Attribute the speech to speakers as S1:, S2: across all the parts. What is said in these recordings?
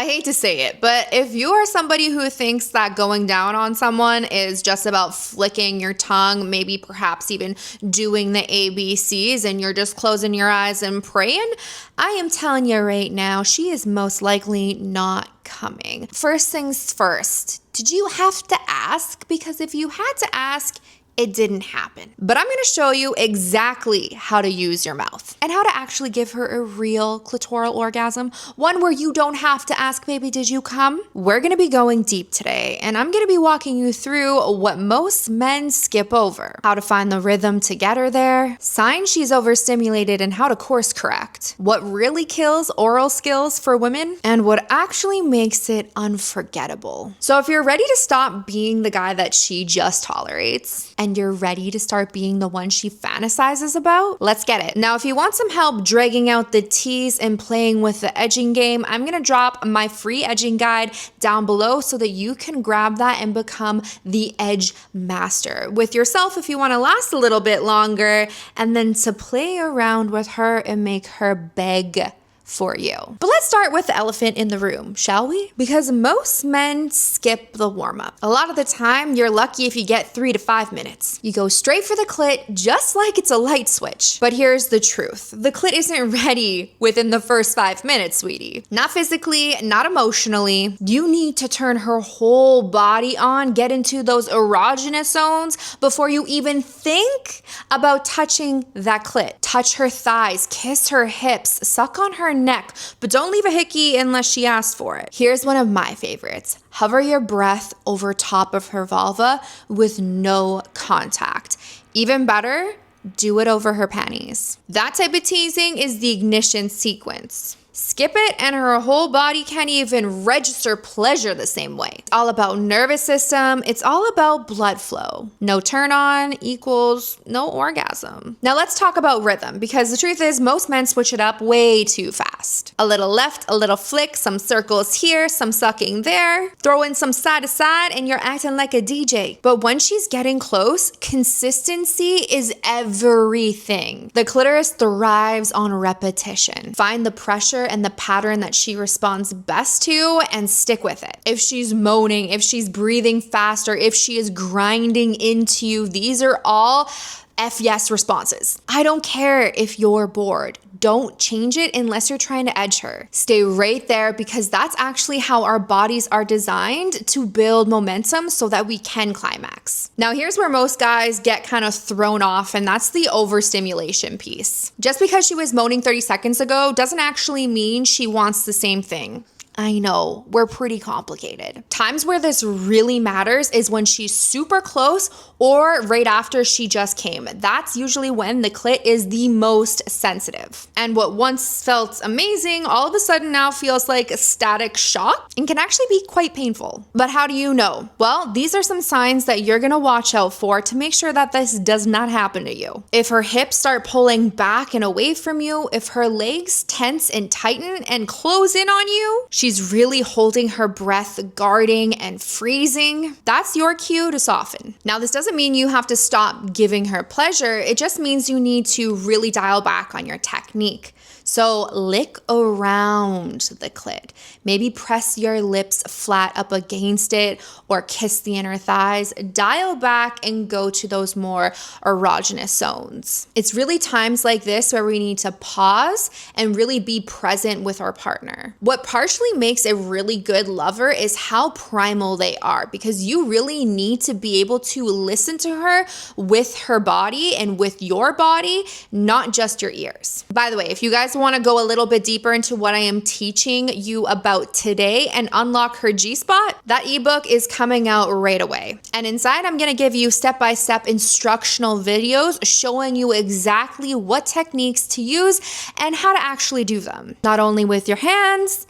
S1: I hate to say it, but if you are somebody who thinks that going down on someone is just about flicking your tongue, maybe perhaps even doing the ABCs, and you're just closing your eyes and praying, I am telling you right now, she is most likely not coming. First things first, did you have to ask? Because if you had to ask, it didn't happen. But I'm gonna show you exactly how to use your mouth and how to actually give her a real clitoral orgasm, one where you don't have to ask, baby, did you come? We're gonna be going deep today, and I'm gonna be walking you through what most men skip over, how to find the rhythm to get her there, signs she's overstimulated and how to course correct, what really kills oral skills for women, and what actually makes it unforgettable. So if you're ready to stop being the guy that she just tolerates, and you're ready to start being the one she fantasizes about, let's get it. Now, if you want some help dragging out the tease and playing with the edging game, I'm gonna drop my free edging guide down below so that you can grab that and become the edge master with yourself if you wanna last a little bit longer, and then to play around with her and make her beg for you. But let's start with the elephant in the room, shall we? Because most men skip the warm-up. A lot of the time, you're lucky if you get 3 to 5 minutes. You go straight for the clit, just like it's a light switch. But here's the truth. The clit isn't ready within the first 5 minutes, sweetie. Not physically, not emotionally. You need to turn her whole body on, get into those erogenous zones before you even think about touching that clit. Touch her thighs, kiss her hips, suck on her neck, but don't leave a hickey unless she asks for it. Here's one of my favorites. Hover your breath over top of her vulva with no contact. Even better, do it over her panties. That type of teasing is the ignition sequence. Skip it and her whole body can't even register pleasure the same way. It's all about nervous system. It's all about blood flow. No turn on equals no orgasm. Now let's talk about rhythm, because the truth is most men switch it up way too fast. A little left, a little flick, some circles here, some sucking there, throw in some side to side and you're acting like a DJ. But when she's getting close, consistency is everything. The clitoris thrives on repetition. Find the pressure and the pattern that she responds best to and stick with it. If she's moaning, if she's breathing faster, if she is grinding into you, these are all F yes responses. I don't care if you're bored. Don't change it unless you're trying to edge her. Stay right there, because that's actually how our bodies are designed to build momentum so that we can climax. Now here's where most guys get kind of thrown off, and that's the overstimulation piece. Just because she was moaning 30 seconds ago doesn't actually mean she wants the same thing. I know, we're pretty complicated. Times where this really matters is when she's super close or right after she just came. That's usually when the clit is the most sensitive. And what once felt amazing, all of a sudden now feels like a static shock and can actually be quite painful. But how do you know? Well, these are some signs that you're gonna watch out for to make sure that this does not happen to you. If her hips start pulling back and away from you, if her legs tense and tighten and close in on you, she's really holding her breath, guarding and freezing, that's your cue to soften. Now, this doesn't mean you have to stop giving her pleasure. It just means you need to really dial back on your technique. So lick around the clit. Maybe press your lips flat up against it or kiss the inner thighs. Dial back and go to those more erogenous zones. It's really times like this where we need to pause and really be present with our partner. What partially makes a really good lover is how primal they are, because you really need to be able to listen to her with her body and with your body, not just your ears. By the way, if you guys want to go a little bit deeper into what I am teaching you about today and unlock her G-spot, that ebook is coming out right away. And inside, I'm going to give you step-by-step instructional videos showing you exactly what techniques to use and how to actually do them. Not only with your hands,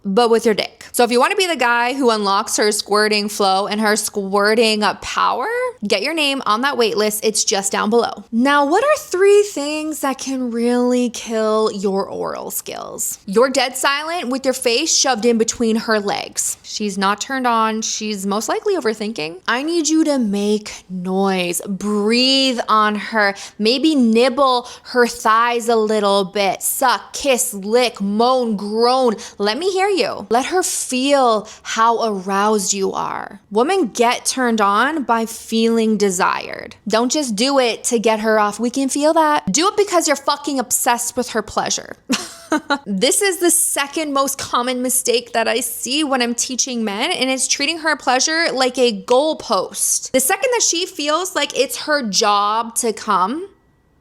S1: but with your dick. So if you want to be the guy who unlocks her squirting flow and her squirting power, get your name on that wait list. It's just down below. Now, what are 3 things that can really kill your oral skills? You're dead silent with your face shoved in between her legs. She's not turned on. She's most likely overthinking. I need you to make noise. Breathe on her. Maybe nibble her thighs a little bit. Suck, kiss, lick, moan, groan. Let me hear dare you? Let her feel how aroused you are. Women get turned on by feeling desired. Don't just do it to get her off. We can feel that. Do it because you're fucking obsessed with her pleasure. This is the second most common mistake that I see when I'm teaching men, and it's treating her pleasure like a goalpost. The second that she feels like it's her job to come,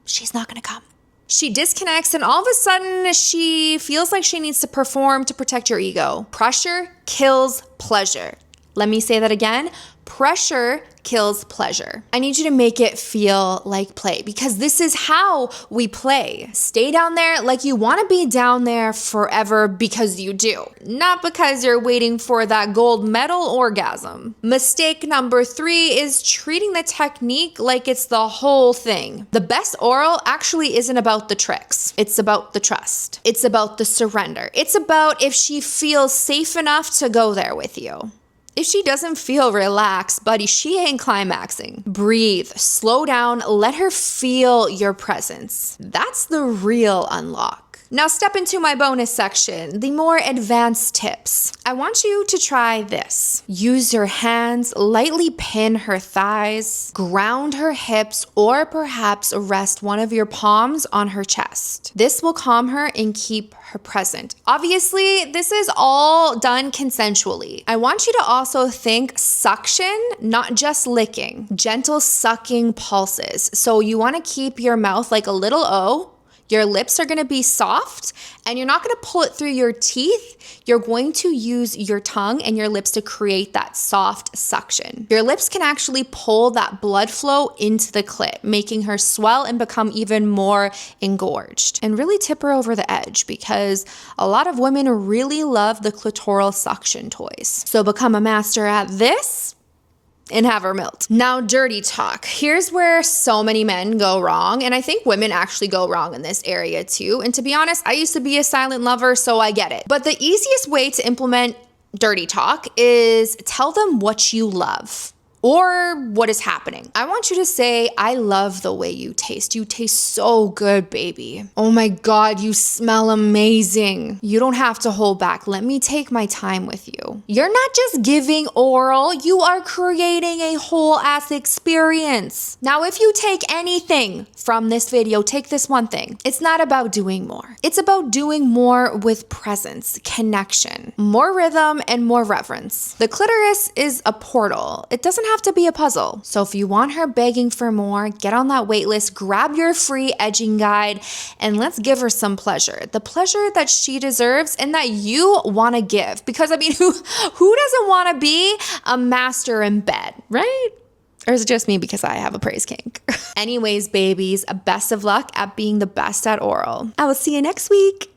S1: she's not gonna come. She disconnects, and all of a sudden she feels like she needs to perform to protect your ego. Pressure kills pleasure. Let me say that again. Pressure kills pleasure. I need you to make it feel like play, because this is how we play. Stay down there like you want to be down there forever, because you do, not because you're waiting for that gold medal orgasm. Mistake number 3 is treating the technique like it's the whole thing. The best oral actually isn't about the tricks. It's about the trust. It's about the surrender. It's about if she feels safe enough to go there with you. If she doesn't feel relaxed, buddy, she ain't climaxing. Breathe, slow down, let her feel your presence. That's the real unlock. Now step into my bonus section, the more advanced tips. I want you to try this. Use your hands, lightly pin her thighs, ground her hips, or perhaps rest one of your palms on her chest. This will calm her and keep her present. Obviously, this is all done consensually. I want you to also think suction, not just licking. Gentle sucking pulses. So you want to keep your mouth like a little O. Your lips are gonna be soft, and you're not gonna pull it through your teeth. You're going to use your tongue and your lips to create that soft suction. Your lips can actually pull that blood flow into the clit, making her swell and become even more engorged, and really tip her over the edge, because a lot of women really love the clitoral suction toys. So become a master at this and have her melt. Now, dirty talk. Here's where so many men go wrong, and I think women actually go wrong in this area too. And to be honest, I used to be a silent lover, so I get it. But the easiest way to implement dirty talk is tell them what you love or what is happening. I want you to say, I love the way you taste. You taste so good, baby. Oh my God, you smell amazing. You don't have to hold back. Let me take my time with you. You're not just giving oral, you are creating a whole ass experience. Now, if you take anything from this video, take this one thing. It's not about doing more. It's about doing more with presence, connection, more rhythm, and more reverence. The clitoris is a portal. It doesn't have to be a puzzle. So if you want her begging for more, get on that wait list, grab your free edging guide, and let's give her some pleasure. The pleasure that she deserves and that you want to give. Because I mean, who doesn't want to be a master in bed, right? Or is it just me because I have a praise kink? Anyways, babies, best of luck at being the best at oral. I will see you next week.